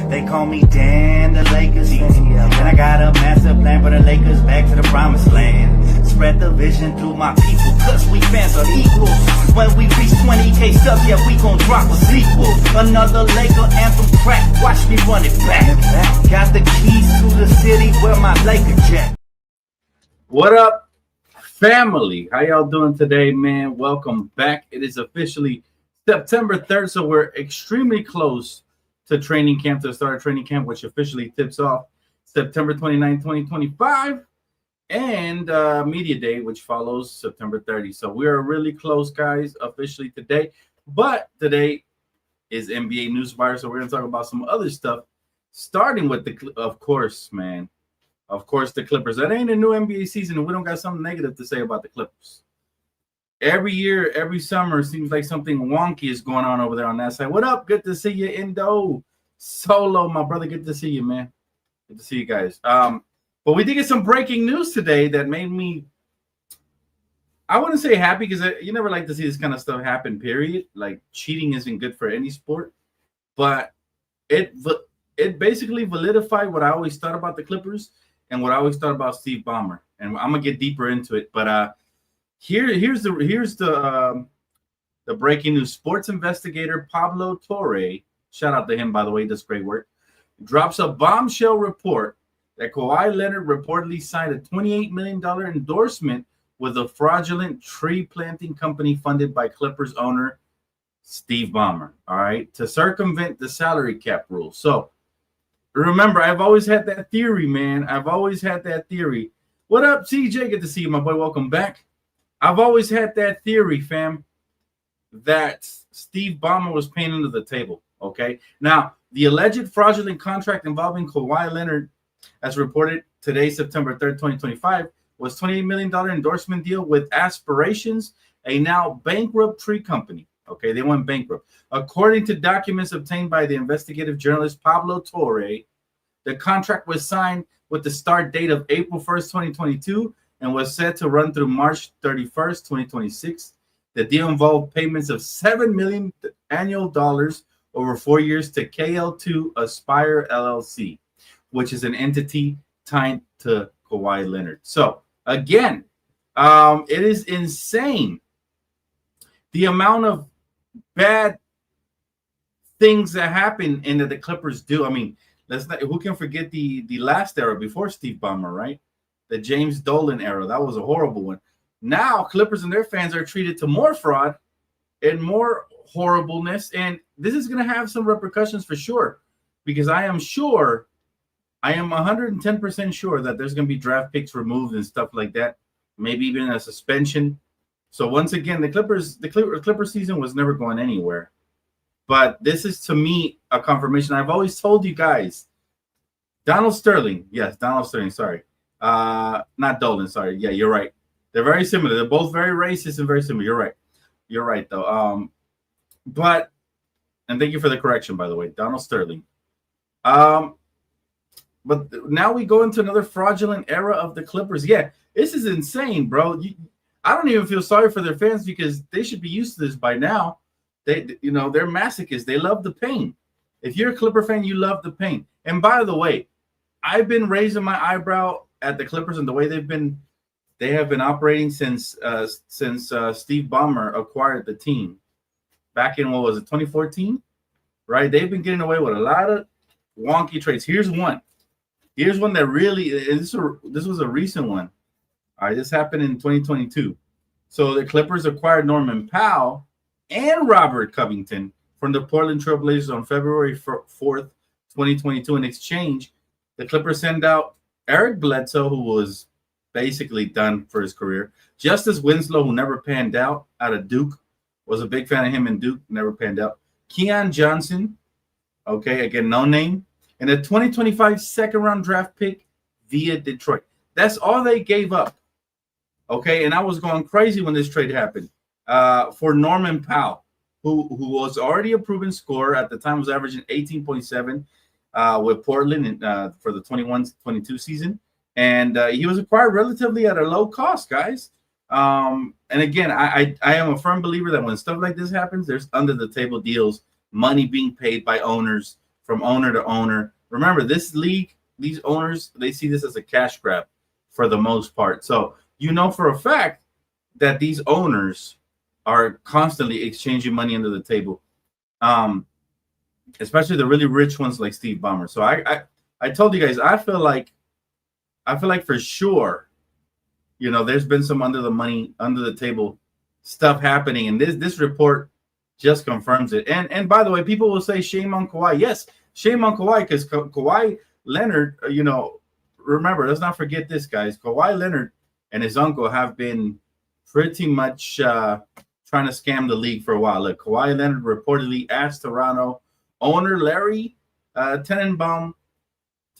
They call me Dan, the Lakers fan. And I got a master plan for the Lakers back to the promised land. Spread the vision through my people, cause we fans are equal. When we reach 20K subs, yeah, we gon' drop a sequel. Another Laker anthem track, watch me run it back. Got the keys to the city where my Laker jet. What up, family? How y'all doing today, man? Welcome back. It is officially September 3rd, so we're extremely close to training camp, to the start of training camp, which officially tips off September 29, 2025, and Media Day, which follows September 30. So we are really close, guys, officially today. But today is NBA Newswire, so we're going to talk about some other stuff, starting with of course, the Clippers. That ain't a new NBA season, and we don't got something negative to say about the Clippers. Every year, every summer, it seems like something wonky is going on over there on that side. What up? Good to see you, Indo. Solo, my brother. Good to see you, man. Good to see you guys. But we did get some breaking news today that made me, I wouldn't say happy, because you never like to see this kind of stuff happen, period. Like, cheating isn't good for any sport. But it basically validified what I always thought about the Clippers and what I always thought about Steve Ballmer. And I'm going to get deeper into it. But here's the breaking news. Sports investigator Pablo Torre, shout out to him, by the way, he does great work, drops a bombshell report that Kawhi Leonard reportedly signed a $28 million endorsement with a fraudulent tree planting company funded by Clippers owner Steve Ballmer, all right, to circumvent the salary cap rule. So remember, I've always had that theory, man. I've always had that theory. What up, CJ? Good to see you, my boy. Welcome back. I've always had that theory, fam, that Steve Ballmer was paying under the table, okay? Now, the alleged fraudulent contract involving Kawhi Leonard, as reported today, September 3rd, 2025, was $28 million endorsement deal with Aspirations, a now bankrupt tree company. Okay, they went bankrupt. According to documents obtained by the investigative journalist Pablo Torre, the contract was signed with the start date of April 1st, 2022, and was set to run through March 31st, 2026. The deal involved payments of $7 million annual dollars over 4 years to KL2 Aspire LLC, which is an entity tied to Kawhi Leonard. So, again, it is insane the amount of bad things that happen and that the Clippers do. I mean, who can forget the last era before Steve Ballmer, right? The James Dolan era. That was a horrible one. Now, Clippers and their fans are treated to more fraud and more horribleness, and this is going to have some repercussions for sure, because I am 110% sure that there's going to be draft picks removed and stuff like that, maybe even a suspension. So once again, the Clipper season was never going anywhere. But this is, to me, a confirmation. I've always told you guys, Donald Sterling, sorry. Not Dolan, sorry. Yeah, you're right. They're very similar. They're both very racist and very similar. You're right. You're right, though. And thank you for the correction, by the way, Donald Sterling. But now we go into another fraudulent era of the Clippers. Yeah, this is insane, bro. I don't even feel sorry for their fans, because they should be used to this by now. They're masochists. They love the pain. If you're a Clipper fan, you love the pain. And by the way, I've been raising my eyebrow at the Clippers and the way they have been operating since Steve Ballmer acquired the team back in, 2014, right? They've been getting away with a lot of wonky trades. Here's one that really, this was a recent one. All right, this happened in 2022. So the Clippers acquired Norman Powell and Robert Covington from the Portland Trail Blazers on February 4th, 2022. In exchange, the Clippers sent out Eric Bledsoe, who was basically done for his career. Justice Winslow, who never panned out of Duke, was a big fan of him in Duke, never panned out. Keon Johnson, okay, again, no name. And a 2025 second-round draft pick via Detroit. That's all they gave up. Okay, and I was going crazy when this trade happened for Norman Powell, who was already a proven scorer at the time, was averaging 18.7 with Portland for the 21-22 season. And he was acquired relatively at a low cost, guys. And again, I am a firm believer that when stuff like this happens, there's under-the-table deals, money being paid by owners from owner to owner. Remember, this league, these owners, they see this as a cash grab for the most part. So you know for a fact that these owners are constantly exchanging money under the table, especially the really rich ones like Steve Ballmer. So I told you guys, I feel like for sure, you know, there's been some under the table stuff happening, and this report just confirms it. And by the way, people will say shame on Kawhi. Yes, shame on Kawhi, because Kawhi Leonard, you know, remember, let's not forget this, guys. Kawhi Leonard and his uncle have been pretty much trying to scam the league for a while. Look, Kawhi Leonard reportedly asked Toronto owner Larry Tenenbaum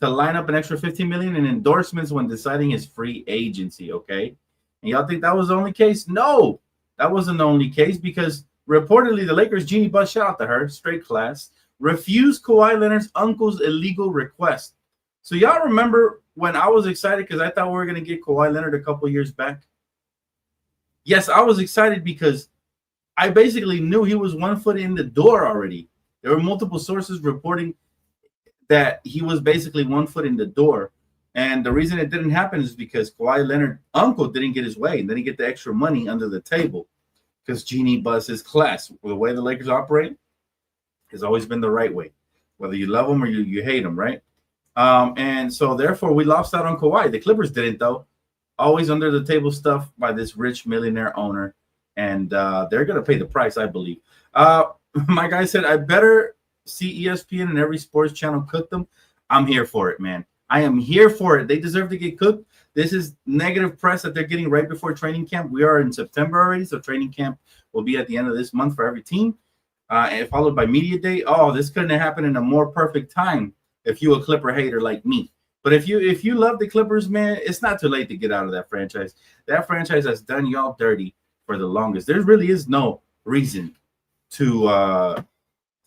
to line up an extra $15 million in endorsements when deciding his free agency. Okay, and y'all think that was the only case? No, that wasn't the only case, because reportedly the Lakers' Jeanie Buss, shout out to her, straight class, refused Kawhi Leonard's uncle's illegal request. So y'all remember when I was excited because I thought we were going to get Kawhi Leonard a couple years back? Yes, I was excited because I basically knew he was 1 foot in the door already. There were multiple sources reporting that he was basically 1 foot in the door. And the reason it didn't happen is because Kawhi Leonard's uncle didn't get his way and didn't get the extra money under the table, because Jeanie Buss is class. The way the Lakers operate has always been the right way, whether you love them or you hate them, right? And so therefore we lost out on Kawhi. The Clippers didn't, though. Always under the table stuff by this rich millionaire owner, and they're going to pay the price, I believe. My guy said, I better see ESPN and every sports channel cook them. I'm here for it, man. I am here for it. They deserve to get cooked. This is negative press that they're getting right before training camp. We are in September already, so training camp will be at the end of this month for every team, and followed by media day. Oh, this couldn't have happened in a more perfect time if you're a Clipper hater like me. But if you love the Clippers, man, it's not too late to get out of that franchise. That franchise has done y'all dirty for the longest. There really is no reason to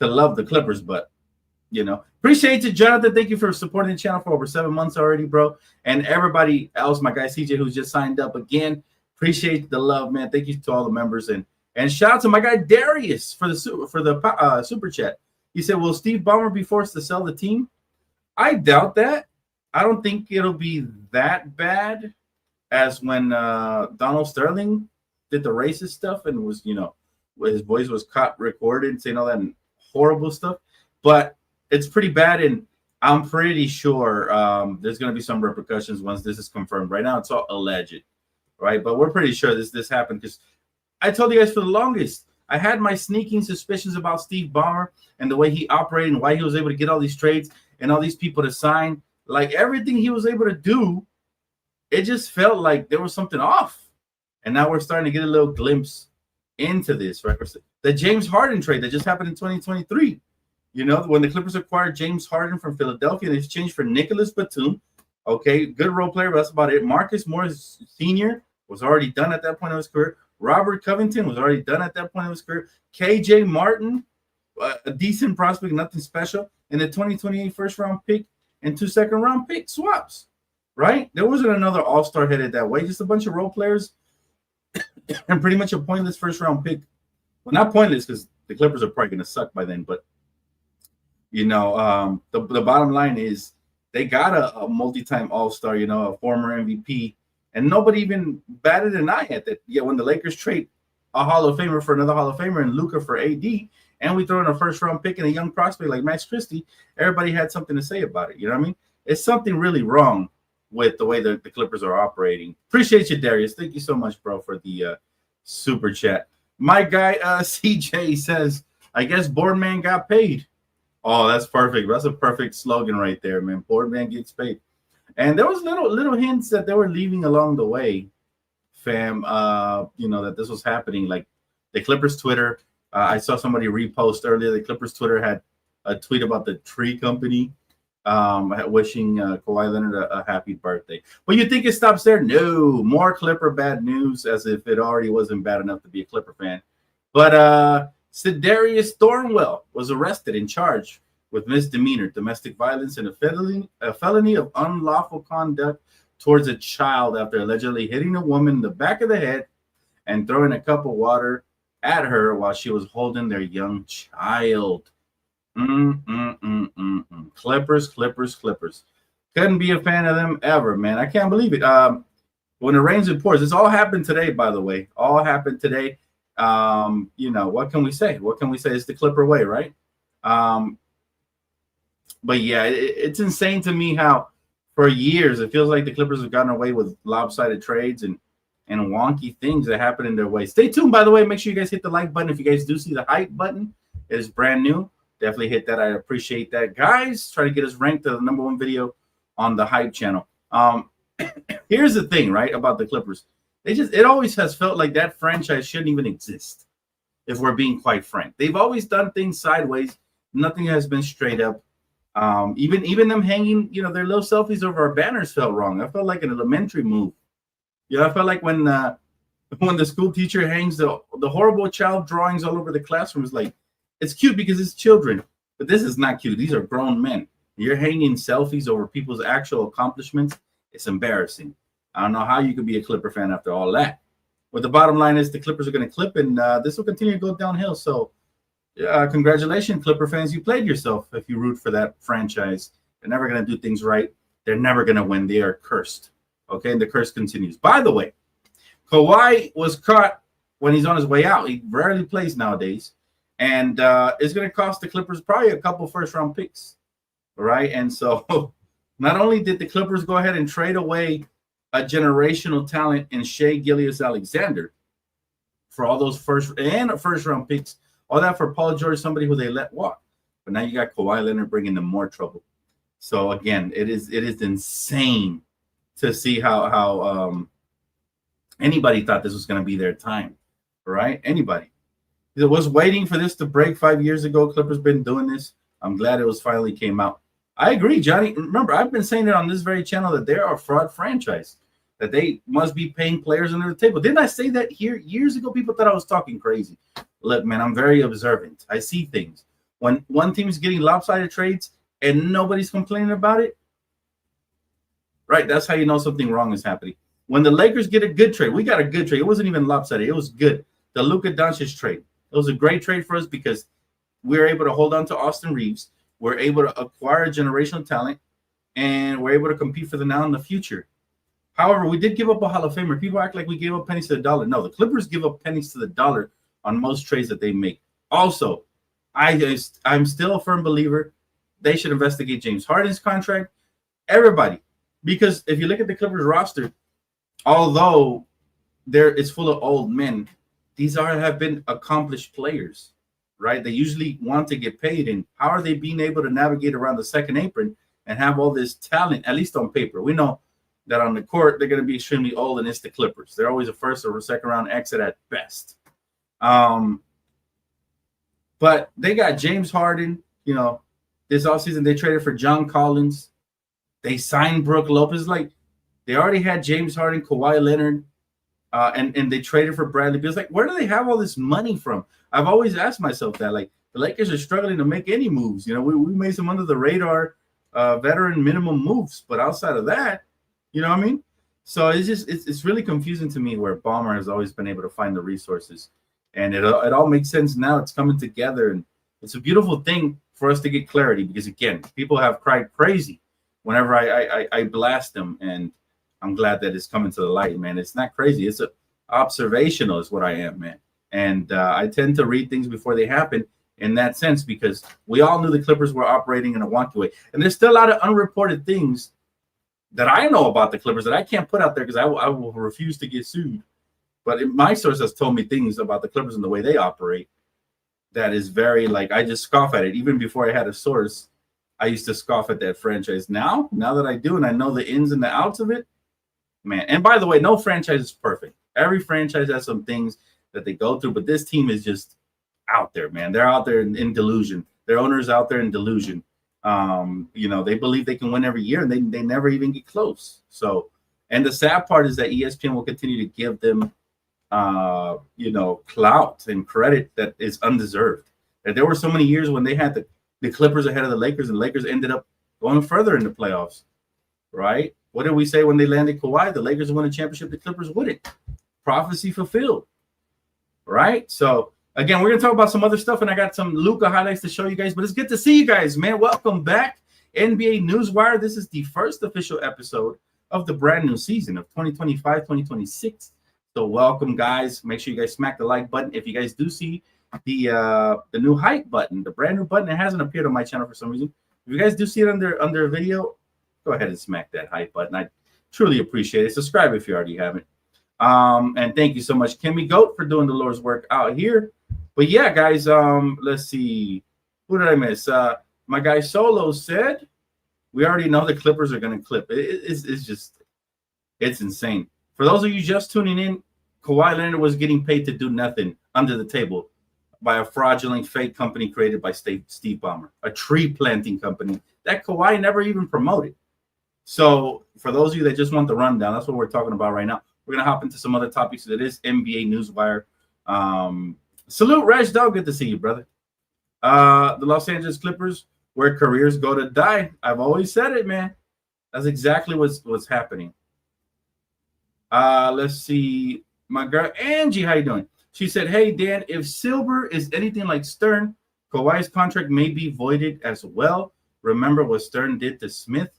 love the Clippers, but you know, appreciate you, Jonathan. Thank you for supporting the channel for over 7 months already, bro. And everybody else, my guy CJ, who's just signed up again, appreciate the love, man. Thank you to all the members, and shout out to my guy Darius for the super chat. He said, "Will Steve Ballmer be forced to sell the team?" I doubt that. I don't think it'll be that bad as when Donald Sterling did the racist stuff and was, you know, his voice was caught recorded saying all that horrible stuff. But it's pretty bad, and I'm pretty sure there's going to be some repercussions once this is confirmed. Right now, it's all alleged, right? But we're pretty sure this happened, because I told you guys for the longest, I had my sneaking suspicions about Steve Ballmer and the way he operated and why he was able to get all these trades and all these people to sign. Like, everything he was able to do, it just felt like there was something off. And now we're starting to get a little glimpse into this, right? The James Harden trade that just happened in 2023. You know, when the Clippers acquired James Harden from Philadelphia in exchange for Nicholas Batum. Okay, good role player, but that's about it. Marcus Morris Sr. was already done at that point of his career. Robert Covington was already done at that point of his career. KJ Martin, a decent prospect, nothing special. And the 2028 first-round pick and 2 second-round pick swaps, right? There wasn't another all-star headed that way. Just a bunch of role players and pretty much a pointless first-round pick. Well, not pointless, because the Clippers are probably going to suck by then, but you know, the bottom line is they got a multi-time all-star, you know, a former MVP, and nobody even batted an eye at that. Yet when the Lakers trade a Hall of Famer for another Hall of Famer and Luka for AD, and we throw in a first-round pick and a young prospect like Max Christie, everybody had something to say about it. You know what I mean? It's something really wrong with the way the Clippers are operating. Appreciate you, Darius. Thank you so much, bro, for the super chat. My guy, CJ, says, I guess Boardman got paid. Oh, that's perfect. That's a perfect slogan right there, man. Boardman gets paid. And there was little hints that they were leaving along the way, fam, you know, that this was happening. Like the Clippers Twitter, I saw somebody repost earlier. The Clippers Twitter had a tweet about the tree company wishing Kawhi Leonard a happy birthday. But you think it stops there? No, more Clipper bad news, as if it already wasn't bad enough to be a Clipper fan. But Sedarius Thornwell was arrested and charged with misdemeanor, domestic violence, and a felony of unlawful conduct towards a child after allegedly hitting a woman in the back of the head and throwing a cup of water at her while she was holding their young child. Clippers. Couldn't be a fan of them ever, man. I can't believe it. When it rains, it pours. This all happened today, by the way. All happened today. What can we say? It's the Clipper way, right? But yeah, it's insane to me how for years it feels like the Clippers have gotten away with lopsided trades and wonky things that happen in their way. Stay tuned, by the way. Make sure you guys hit the like button. If you guys do see the hype button, it is brand new. Definitely hit that. I appreciate that. Guys, try to get us ranked to the #1 video on the hype channel. Here's the thing, right, about the Clippers. It always has felt like that franchise shouldn't even exist, if we're being quite frank. They've always done things sideways. Nothing has been straight up. Even them hanging, their little selfies over our banners felt wrong. I felt like an elementary move. I felt like when the school teacher hangs the horrible child drawings all over the classroom. It's like, it's cute because it's children, but this is not cute. These are grown men. You're hanging selfies over people's actual accomplishments. It's embarrassing. I don't know how you could be a Clipper fan after all that. But the bottom line is the Clippers are going to clip, and this will continue to go downhill. So congratulations, Clipper fans. You played yourself if you root for that franchise. They're never going to do things right. They're never going to win. They are cursed. Okay, and the curse continues. By the way, Kawhi was caught when he's on his way out. He rarely plays nowadays. And it's going to cost the Clippers probably a couple first-round picks. All right, and so not only did the Clippers go ahead and trade away a generational talent in Shai Gilgeous-Alexander for all those first-round picks, all that for Paul George, somebody who they let walk. But now you got Kawhi Leonard bringing them more trouble. So again, it is insane to see how anybody thought this was going to be their time, right? Anybody. It was waiting for this to break 5 years ago. Clippers been doing this. I'm glad it was finally came out. I agree, Johnny. Remember, I've been saying it on this very channel that they're a fraud franchise, that they must be paying players under the table. Didn't I say that here years ago? People thought I was talking crazy. Look, man, I'm very observant. I see things. When one team's getting lopsided trades and nobody's complaining about it, right, that's how you know something wrong is happening. When the Lakers get a good trade, we got a good trade. It wasn't even lopsided. It was good. The Luka Doncic trade. It was a great trade for us because we were able to hold on to Austin Reeves. We're able to acquire generational talent, and we're able to compete for the now and the future. However, we did give up a Hall of Famer. People act like we gave up pennies to the dollar. No, the Clippers give up pennies to the dollar on most trades that they make. Also, I'm still a firm believer they should investigate James Harden's contract. Everybody. Because if you look at the Clippers roster, although it's full of old men, these have been accomplished players, right? They usually want to get paid. And how are they being able to navigate around the second apron and have all this talent, at least on paper? We know that on the court, they're going to be extremely old, and it's the Clippers. They're always a first or second round exit at best. But they got James Harden, this offseason they traded for John Collins. They signed Brook Lopez. Like, they already had James Harden, Kawhi Leonard, and they traded for Bradley Beal. It's like, where do they have all this money from? I've always asked myself that. Like, the Lakers are struggling to make any moves. We made some under the radar veteran minimum moves, but outside of that, you know what I mean? So it's really confusing to me where Ballmer has always been able to find the resources, and it all makes sense now. It's coming together, and it's a beautiful thing for us to get clarity because, again, people have cried crazy whenever I blast them, and I'm glad that it's coming to the light, man. It's not crazy. It's observational is what I am, man. And I tend to read things before they happen in that sense because we all knew the Clippers were operating in a wonky way. And there's still a lot of unreported things that I know about the Clippers that I can't put out there because I will refuse to get sued. But my source has told me things about the Clippers and the way they operate that is very, like, I just scoff at it. Even before I had a source, I used to scoff at that franchise. Now that I do and I know the ins and the outs of it, man. And by the way, no franchise is perfect. Every franchise has some things that they go through, but this team is just out there, man. They're out there in delusion. Their owners out there in delusion. They believe they can win every year, and they never even get close. So, and the sad part is that ESPN will continue to give them, clout and credit that is undeserved. That there were so many years when they had the Clippers ahead of the Lakers, and the Lakers ended up going further in the playoffs, right? What did we say when they landed Kawhi? The Lakers won a championship, the Clippers wouldn't. Prophecy fulfilled, right? So, again, we're going to talk about some other stuff, and I got some Luka highlights to show you guys, but it's good to see you guys, man. Welcome back. NBA Newswire. This is the first official episode of the brand new season of 2025-2026. So welcome, guys. Make sure you guys smack the like button. If you guys do see the new hype button, the brand new button, it hasn't appeared on my channel for some reason. If you guys do see it under a video, go ahead and smack that hype button. I truly appreciate it. Subscribe if you already haven't. And thank you so much, Kimmy Goat, for doing the Lord's work out here. But yeah, guys, let's see. Who did I miss? My guy Solo said, we already know the Clippers are going to clip. It's insane. For those of you just tuning in, Kawhi Leonard was getting paid to do nothing under the table by a fraudulent fake company created by Steve Ballmer, a tree planting company that Kawhi never even promoted. So for those of you that just want the rundown, that's what we're talking about right now. We're going to hop into some other topics that is NBA Newswire. Salute, Reg Dog. Good to see you, brother. The Los Angeles Clippers, where careers go to die. I've always said it, man. That's exactly what's happening. Let's see. My girl, Angie, how you doing? She said, hey, Dan, if Silver is anything like Stern, Kawhi's contract may be voided as well. Remember what Stern did to Smith?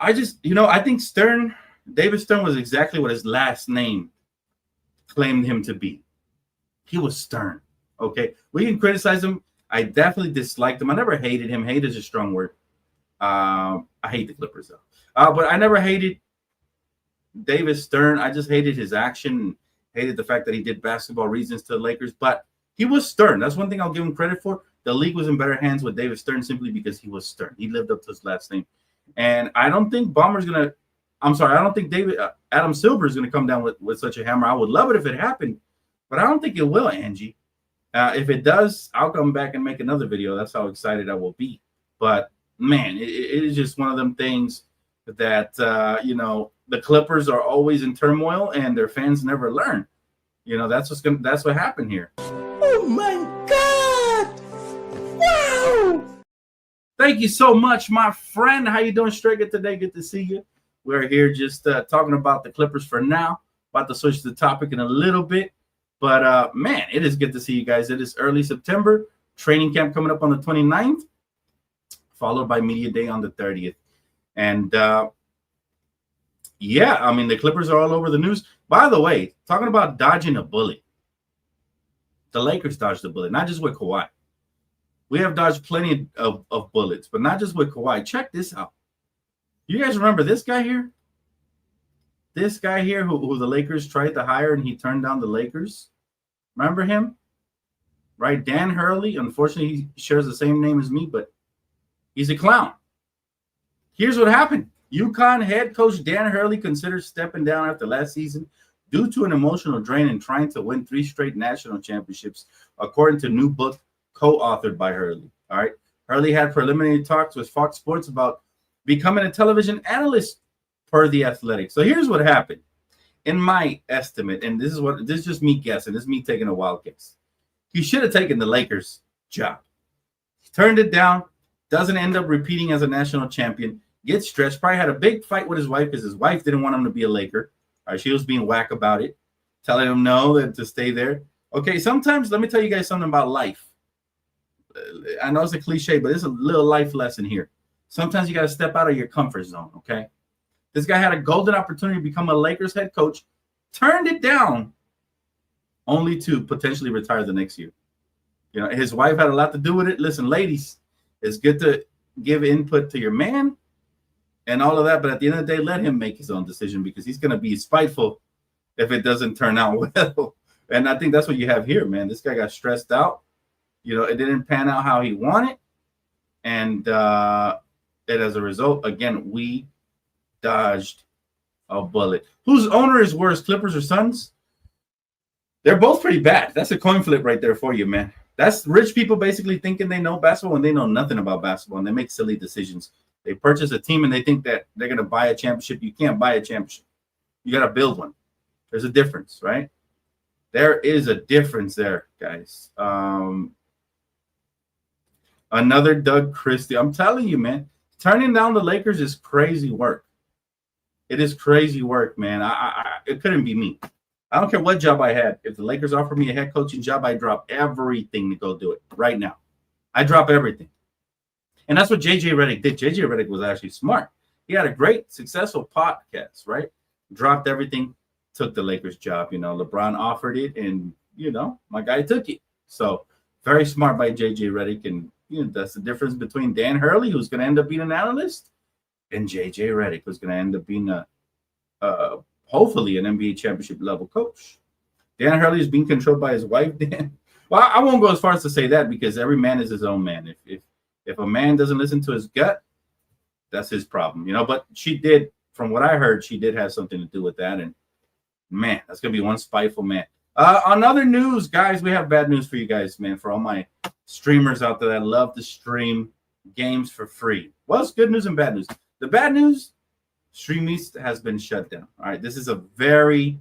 I think David Stern was exactly what his last name claimed him to be. He was stern, okay? We can criticize him. I definitely disliked him. I never hated him. Hate is a strong word. I hate the Clippers, though. But I never hated David Stern. I just hated his action, hated the fact that he did basketball reasons to the Lakers. But he was stern. That's one thing I'll give him credit for. The league was in better hands with David Stern simply because he was stern. He lived up to his last name. And I don't think I don't think Adam Silver is going to come down with such a hammer. I would love it if it happened, but I don't think it will, Angie. If it does, I'll come back and make another video. That's how excited I will be. But, man, it is just one of them things that, the Clippers are always in turmoil and their fans never learn. That's what happened here. Oh, my God! Wow! Thank you so much, my friend. How you doing, Striga, today? Good to see you. We're here just talking about the Clippers for now. About to switch the topic in a little bit. But, man, it is good to see you guys. It is early September. Training camp coming up on the 29th, followed by Media Day on the 30th. And, the Clippers are all over the news. By the way, talking about dodging a bullet, the Lakers dodged a bullet, not just with Kawhi. We have dodged plenty of bullets, but not just with Kawhi. Check this out. You guys remember this guy here? This guy here who the Lakers tried to hire and he turned down the Lakers? Remember him? Right? Dan Hurley. Unfortunately, he shares the same name as me, but he's a clown. Here's what happened. UConn head coach Dan Hurley considers stepping down after last season due to an emotional drain and trying to win 3 straight national championships, according to a new book co-authored by Hurley. All right. Hurley had preliminary talks with Fox Sports about becoming a television analyst per The Athletic. So here's what happened. In my estimate, and this is just me guessing, this is me taking a wild guess. He should have taken the Lakers job. He turned it down, doesn't end up repeating as a national champion, gets stressed, probably had a big fight with his wife because his wife didn't want him to be a Laker. All right, she was being whack about it, telling him no, to stay there. Okay, sometimes, let me tell you guys something about life. I know it's a cliche, but it's a little life lesson here. Sometimes you got to step out of your comfort zone, okay? This guy had a golden opportunity to become a Lakers head coach, turned it down, only to potentially retire the next year. His wife had a lot to do with it. Listen, ladies, it's good to give input to your man and all of that, but at the end of the day, let him make his own decision because he's going to be spiteful if it doesn't turn out well. And I think that's what you have here, man. This guy got stressed out. It didn't pan out how he wanted. And as a result, again, we dodged a bullet. Whose owner is worse, Clippers or Suns? They're both pretty bad. That's a coin flip right there for you, man. That's rich people basically thinking they know basketball when they know nothing about basketball, and they make silly decisions. They purchase a team and they think that they're going to buy a championship. You can't buy a championship. You got to build one. There's a difference, right? There is a difference there, guys. Another Doug Christie. I'm telling you, man, turning down the Lakers is crazy work. It is crazy work, man. It couldn't be me. I don't care what job I had. If the Lakers offer me a head coaching job, I drop everything to go do it right now. I drop everything. And that's what JJ Redick did. JJ Redick was actually smart. He had a great, successful podcast, right? Dropped everything, took the Lakers job. LeBron offered it, and, my guy took it. So very smart by JJ Redick. And, that's the difference between Dan Hurley, who's going to end up being an analyst, and JJ Redick, who's going to end up being hopefully an NBA championship level coach. Dan Hurley is being controlled by his wife, Dan. Well, I won't go as far as to say that, because every man is his own man. If a man doesn't listen to his gut, that's his problem, But she did, from what I heard, she did have something to do with that. And man, that's gonna be one spiteful man. On other news, guys, we have bad news for you guys, man. For all my streamers out there that love to stream games for free. Well, it's good news and bad news. The bad news: StreamEast has been shut down. All right, this is a very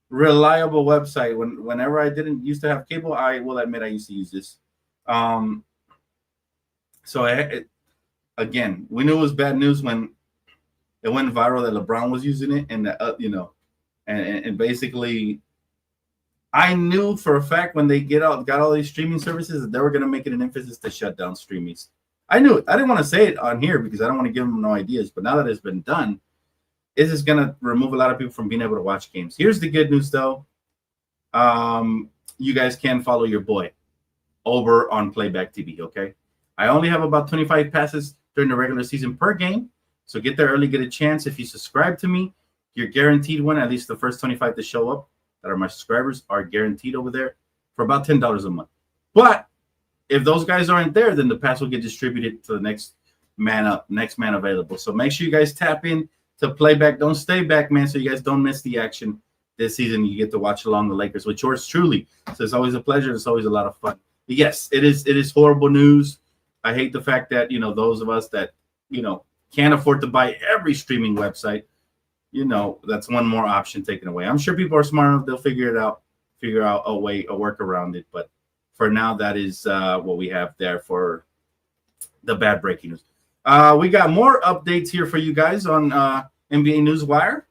reliable website. Whenever I didn't used to have cable, I will admit I used to use this. Again, we knew it was bad news when it went viral that LeBron was using it, and and basically, I knew for a fact when they got all these streaming services that they were going to make it an emphasis to shut down StreamEast. I knew it. I didn't want to say it on here because I don't want to give them no ideas. But now that it's been done, this is going to remove a lot of people from being able to watch games. Here's the good news, though. You guys can follow your boy over on Playback TV, okay? I only have about 25 passes during the regular season per game. So get there early, get a chance. If you subscribe to me, you're guaranteed one. At least the first 25 to show up that are my subscribers are guaranteed over there for about $10 a month. But if those guys aren't there, then the pass will get distributed to the next man up, next man available. So make sure you guys tap in to Playback. Don't stay back, man, so you guys don't miss the action this season. You get to watch along the Lakers with yours truly. So it's always a pleasure. It's always a lot of fun. But yes, it is horrible news. I hate the fact that, those of us that, can't afford to buy every streaming website, that's one more option taken away. I'm sure people are smart enough. They'll figure out a work around it. But for now, that is what we have there for the bad breaking news. We got more updates here for you guys on NBA Newswire.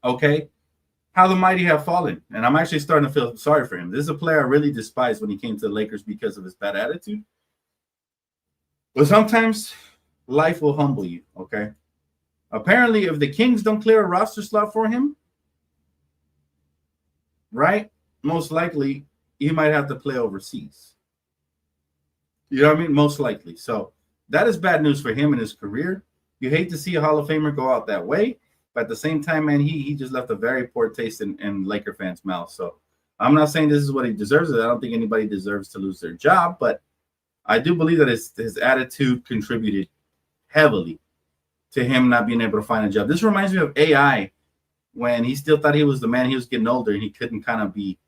Okay. How the mighty have fallen. And I'm actually starting to feel sorry for him. This is a player I really despised when he came to the Lakers because of his bad attitude. But sometimes life will humble you, okay? Apparently, if the Kings don't clear a roster slot for him, right, most likely he might have to play overseas. You know what I mean? Most likely. So that is bad news for him in his career. You hate to see a Hall of Famer go out that way, but at the same time, man, he just left a very poor taste in Laker fans' mouths. So I'm not saying this is what he deserves. I don't think anybody deserves to lose their job, but I do believe that his attitude contributed heavily to him not being able to find a job. This reminds me of AI when he still thought he was the man. He was getting older and he couldn't kind of he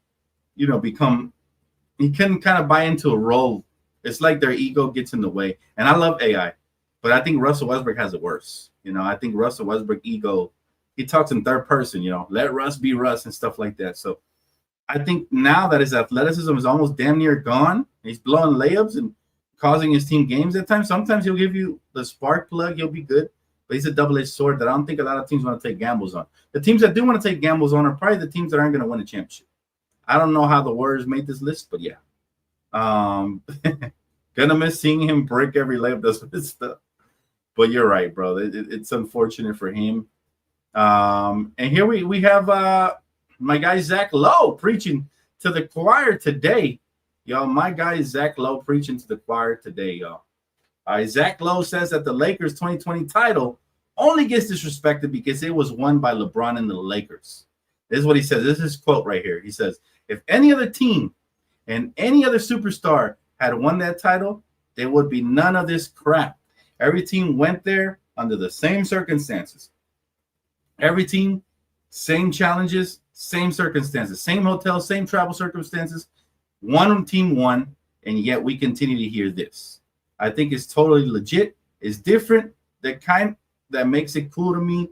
couldn't kind of buy into a role. It's like their ego gets in the way. And I love AI, but I think Russell Westbrook has it worse. I think Russell Westbrook ego, he talks in third person, let Russ be Russ and stuff like that. So I think now that his athleticism is almost damn near gone, he's blowing layups and causing his team games at times. Sometimes he'll give you the spark plug. He'll be good, but he's a double-edged sword that I don't think a lot of teams want to take gambles on. The teams that do want to take gambles on are probably the teams that aren't going to win a championship. I don't know how the Warriors made this list, but yeah. Gonna miss seeing him break every layup, does stuff. But you're right, bro. It's unfortunate for him. And here we have my guy Zach Lowe preaching to the choir today. Y'all, my guy Zach Lowe preaching to the choir today, y'all. Zach Lowe says that the Lakers 2020 title only gets disrespected because it was won by LeBron and the Lakers. This is what he says. This is his quote right here. He says, if any other team and any other superstar had won that title, there would be none of this crap. Every team went there under the same circumstances. Every team, same challenges, same circumstances, same hotel, same travel circumstances. One team won, and yet we continue to hear this. I think it's totally legit. It's different. The kind that makes it cool to me,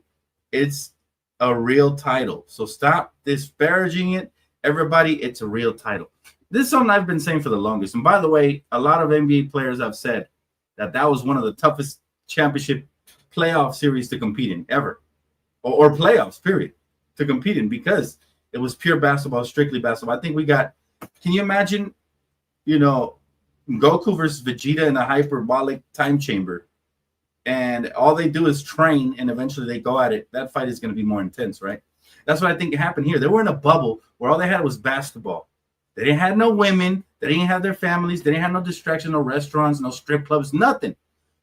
it's a real title. So stop disparaging it. Everybody, it's a real title. This is something I've been saying for the longest. And by the way, a lot of NBA players have said that was one of the toughest championship playoff series to compete in ever. Or playoffs, period, to compete in, because it was pure basketball, strictly basketball. I think we got, can you imagine, Goku versus Vegeta in a hyperbolic time chamber, and all they do is train, and eventually they go at it. That fight is going to be more intense, right? That's what I think happened here. They were in a bubble where all they had was basketball. They didn't have no women. They didn't have their families. They didn't have no distractions, no restaurants, no strip clubs, nothing.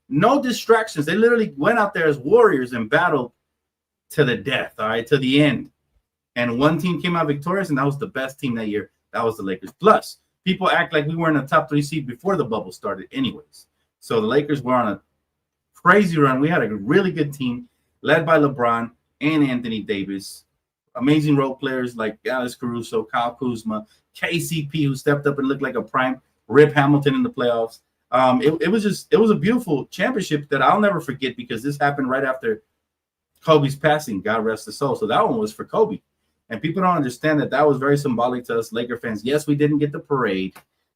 No distractions. They literally went out there as warriors and battled to the death, all right, to the end. And one team came out victorious, and that was the best team that year. That was the Lakers. Plus, people act like we were in a top 3 seed before the bubble started anyways. So the Lakers were on a crazy run. We had a really good team led by LeBron and Anthony Davis. Amazing role players like Alex Caruso, Kyle Kuzma, KCP, who stepped up and looked like a prime Rip Hamilton in the playoffs. It was a beautiful championship that I'll never forget because this happened right after Kobe's passing. God rest his soul. So that one was for Kobe. And people don't understand that was very symbolic to us Laker fans. Yes, we didn't get the parade,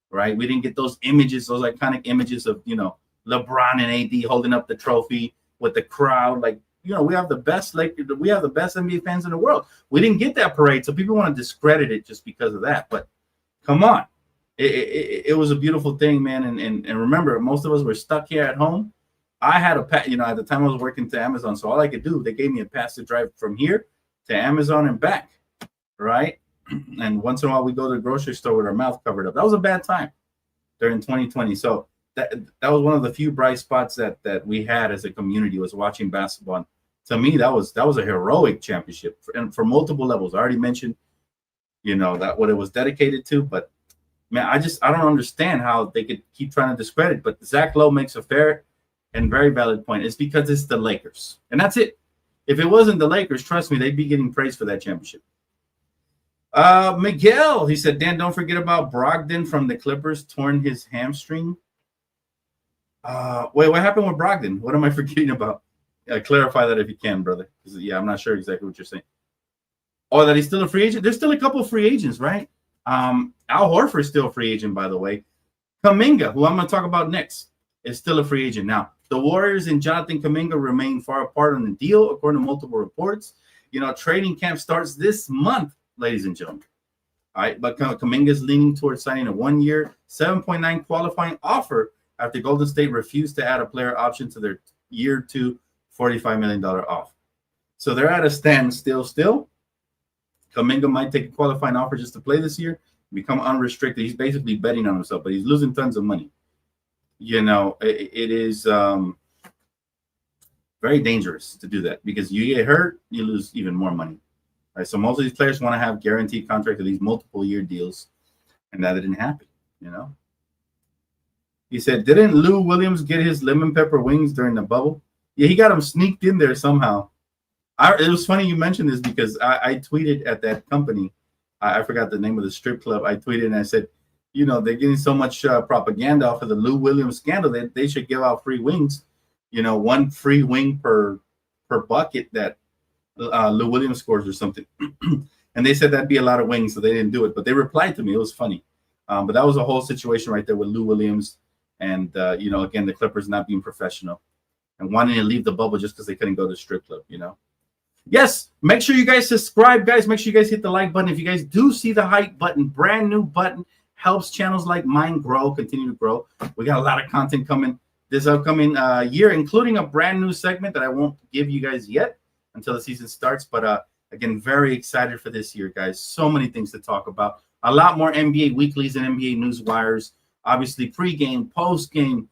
right? We didn't get those images, those iconic images of, LeBron and AD holding up the trophy with the crowd. Like, we have the best NBA fans in the world. We didn't get that parade, so people want to discredit it just because of that. But come on. It was a beautiful thing, man. And remember, most of us were stuck here at home. I had a pass, at the time I was working to Amazon, so all I could do, they gave me a pass to drive from here to Amazon and back, right? And once in a while, we go to the grocery store with our mouth covered up. That was a bad time during 2020. So that was one of the few bright spots that we had as a community, was watching basketball. And to me, that was a heroic championship, and for multiple levels. I already mentioned, that what it was dedicated to, but man, I don't understand how they could keep trying to discredit. But Zach Lowe makes a fair and very valid point. It's because it's the Lakers, and that's it. If it wasn't the Lakers, trust me, they'd be getting praise for that championship. Miguel, he said, Dan, don't forget about Brogdon from the Clippers, torn his hamstring. Wait, what happened with Brogdon? What am I forgetting about? Clarify that if you can, brother. Yeah, I'm not sure exactly what you're saying. Oh, that he's still a free agent? There's still a couple of free agents, right? Al Horford's still a free agent, by the way. Kuminga, who I'm going to talk about next, is still a free agent. Now, the Warriors and Jonathan Kuminga remain far apart on the deal, according to multiple reports. Training camp starts this month, ladies and gentlemen. All right, but Kuminga is leaning towards signing a 1-year, $7.9 qualifying offer after Golden State refused to add a player option to their year 2 $45 million offer. So they're at a standstill still. Kuminga might take a qualifying offer just to play this year, become unrestricted. He's basically betting on himself, but he's losing tons of money. It is very dangerous to do that because you get hurt, you lose even more money. All right, so most of these players want to have guaranteed contracts of these multiple year deals, and that didn't happen. He said, didn't Lou Williams get his lemon pepper wings during the bubble? Yeah, he got them sneaked in there somehow. It was funny you mentioned this because I tweeted at that company. I forgot the name of the strip club. I tweeted and I said, they're getting so much propaganda off of the Lou Williams scandal that they should give out free wings. 1 free wing per bucket that Lou Williams scores or something. And they said that'd be a lot of wings, so they didn't do it. But they replied to me. It was funny. But that was a whole situation right there with Lou Williams and, again, the Clippers not being professional and wanting to leave the bubble just because they couldn't go to the strip club, Yes, make sure you guys subscribe, guys. Make sure you guys hit the like button. If you guys do see the hype button, brand new button, helps channels like mine continue to grow. We got a lot of content coming this upcoming year, including a brand new segment that I won't give you guys yet until the season starts. But again, very excited for this year, guys. So many things to talk about. A lot more NBA weeklies and NBA Newswires. Obviously, pregame, postgame,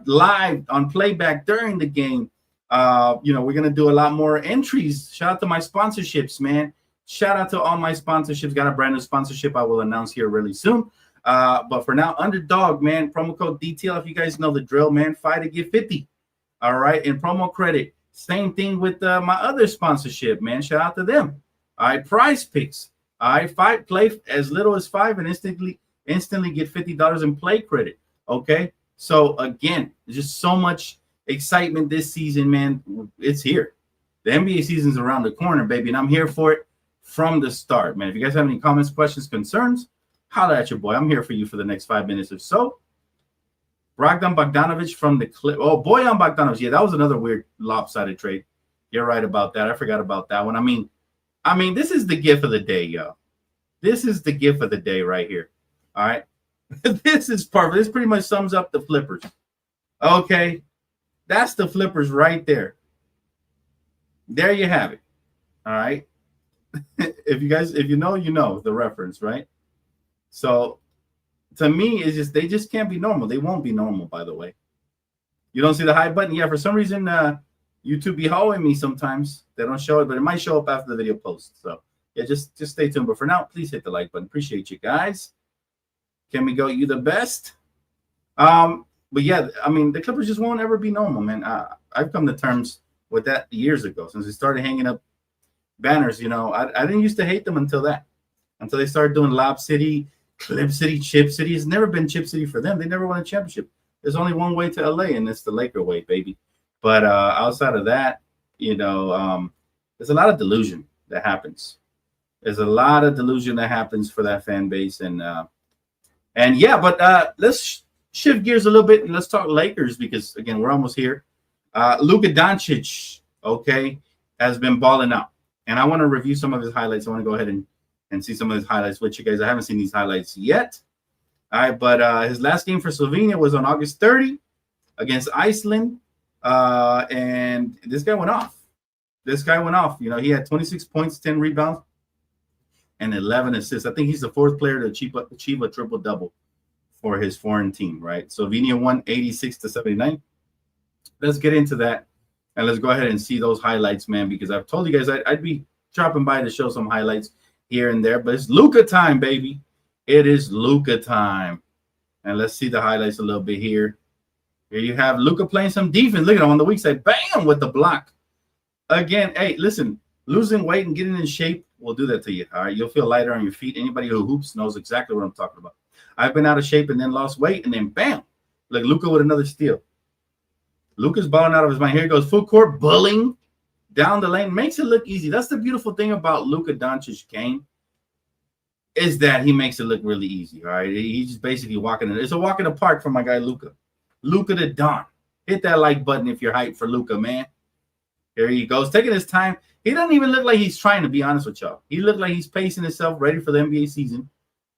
live on playback during the game. We're going to do a lot more entries. Shout out to my sponsorships, man. Shout out to all my sponsorships. Got a brand new sponsorship I will announce here really soon. But for now, Underdog, man, promo code DTL. If you guys know the drill, man, 5 to get 50. All right. And promo credit. Same thing with my other sponsorship, man. Shout out to them. All right. Prize Picks. All right. Play as little as 5 and instantly get $50 in play credit. Okay. So again, just so much excitement this season, man. It's here. The NBA season's around the corner, baby, and I'm here for it from the start, man. If you guys have any comments, questions, concerns, holla at your boy. I'm here for you for the next 5 minutes or so. Brogdon Bogdanovic from the Clip. Oh, Bojan Bogdanovic. Yeah, that was another weird lopsided trade. You're right about that. I forgot about that one. I mean, this is the gift of the day, yo. This is the gift of the day right here. All right. This is perfect. This pretty much sums up the flippers. Okay, that's the flippers right there. There you have it. All right. If you know the reference, right? So to me, it's just they just can't be normal. They won't be normal, by the way. You don't see the hide button? Yeah, for some reason, YouTube be hollering me sometimes. They don't show it, but it might show up after the video posts. So yeah, just stay tuned. But for now, please hit the like button. Appreciate you guys. Can we go? You the best? But yeah, I mean, the Clippers just won't ever be normal, man. I've come to terms with that years ago. Since we started hanging up banners, I didn't used to hate them until they started doing Lob City, Clip City, Chip City. It's never been Chip City for them. They never won a championship. There's only one way to LA, and it's the Laker way, baby. But outside of that, there's a lot of delusion that happens. There's a lot of delusion that happens for that fan base, and yeah. But let's shift gears a little bit and let's talk Lakers because again, we're almost here. Luka Doncic, okay, has been balling out, and I want to review some of his highlights. I want to go ahead and see some of his highlights with you guys. I haven't seen these highlights yet. All right, but his last game for Slovenia was on August 30 against Iceland, and this guy went off. He had 26 points, 10 rebounds, and 11 assists. I think he's the fourth player to achieve a triple-double for his foreign team, right? Slovenia won 86-79. Let's get into that, and let's go ahead and see those highlights, man, because I've told you guys I'd be dropping by to show some highlights here and there, but it's Luka time, baby. It is Luka time. And let's see the highlights a little bit here. Here you have Luka playing some defense. Look at him on the weak side. Bam! With the block. Again, hey, listen, losing weight and getting in shape will do that to you. All right, you'll feel lighter on your feet. Anybody who hoops knows exactly what I'm talking about. I've been out of shape and then lost weight, and then bam, like Luka with another steal. Luka's balling out of his mind. Here he goes, full court, bullying down the lane. Makes it look easy. That's the beautiful thing about Luka Doncic's game is that he makes it look really easy, all right? He's just basically walking in. It's a walk in the park for my guy Luka. Luka the Don. Hit that like button if you're hyped for Luka, man. Here he goes, taking his time. He doesn't even look like he's trying to be honest with y'all. He looked like he's pacing himself, ready for the NBA season.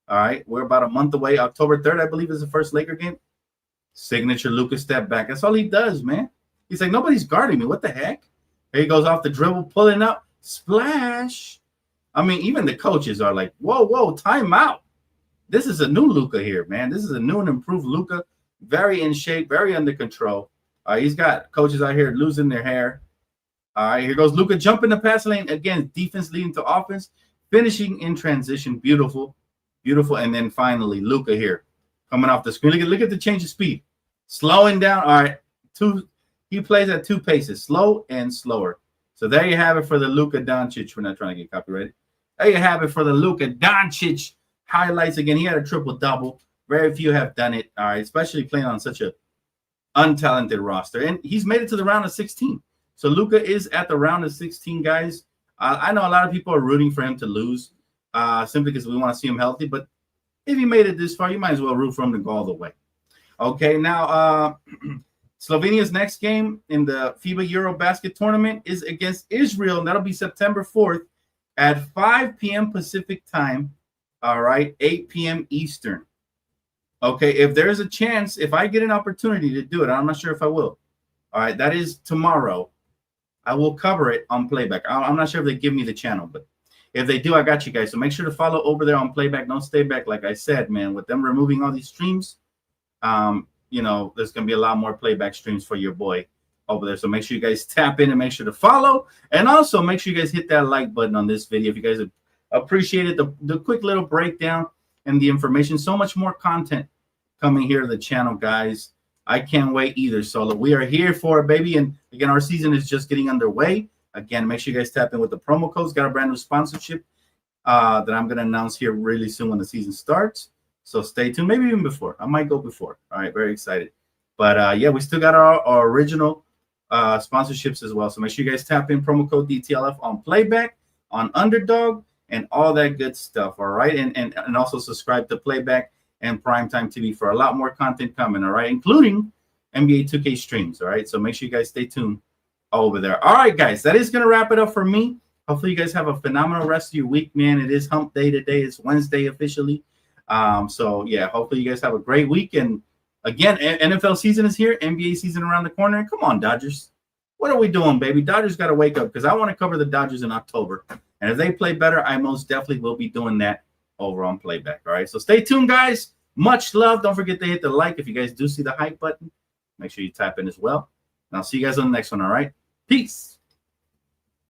All right, we're about a month away. October 3rd, I believe, is the first Laker game. Signature Luka step back. That's all he does, man. He's like, nobody's guarding me. What the heck? Here he goes off the dribble, pulling up. Splash. I mean, even the coaches are like, whoa, time out. This is a new Luka here, man. This is a new and improved Luka. Very in shape, very under control. He's got coaches out here losing their hair. All right, here goes Luka jumping the pass lane. Again, defense leading to offense. Finishing in transition. Beautiful. And then finally, Luka here. Coming off the screen. Look at the change of speed. Slowing down. All right. He plays at two paces. Slow and slower. So there you have it for the Luka Doncic. We're not trying to get copyrighted. There you have it for the Luka Doncic highlights. Again, he had a triple-double. Very few have done it, all right, especially playing on such a untalented roster. And he's made it to the round of 16. So Luka is at the round of 16, guys. I know a lot of people are rooting for him to lose simply because we want to see him healthy. But if he made it this far, you might as well root for him to go all the way. Okay, now Slovenia's next game in the FIBA Eurobasket tournament is against Israel, and that'll be September 4th at 5 p.m. Pacific time, all right, 8 p.m. Eastern. Okay, if there's a chance, if I get an opportunity to do it, I'm not sure if I will. All right, that is tomorrow. I will cover it on Playback. I'm not sure if they give me the channel, but if they do, I got you guys. So make sure to follow over there on Playback. Don't stay back. Like I said, man, with them removing all these streams, there's going to be a lot more Playback streams for your boy over there. So make sure you guys tap in and make sure to follow. And also make sure you guys hit that like button on this video if you guys have appreciated the quick little breakdown and the information. So much more content coming here to the channel, guys. I can't wait either. So we are here for it, baby. And again, our season is just getting underway. Again, make sure you guys tap in with the promo codes. Got a brand new sponsorship that I'm going to announce here really soon when the season starts. So stay tuned. Maybe even before. I might go before. All right. Very excited. But yeah, we still got our original sponsorships as well. So make sure you guys tap in promo code DTLF on Playback, on Underdog, and all that good stuff. All right. And also subscribe to Playback and Primetime TV for a lot more content coming. All right. Including NBA 2K streams. All right. So make sure you guys stay tuned over there. All right, guys. That is going to wrap it up for me. Hopefully you guys have a phenomenal rest of your week, man. It is hump day today. It's Wednesday officially. So yeah, hopefully you guys have a great week. And again, NFL season is here, NBA season around the corner. Come on, Dodgers. What are we doing, baby? Dodgers got to wake up, because I want to cover the Dodgers in October. And if they play better, I most definitely will be doing that over on Playback. All right, so stay tuned, guys. Much love. Don't forget to hit the like. If you guys do see the hype button, make sure you type in as well. And I'll see you guys on the next one, all right? Peace.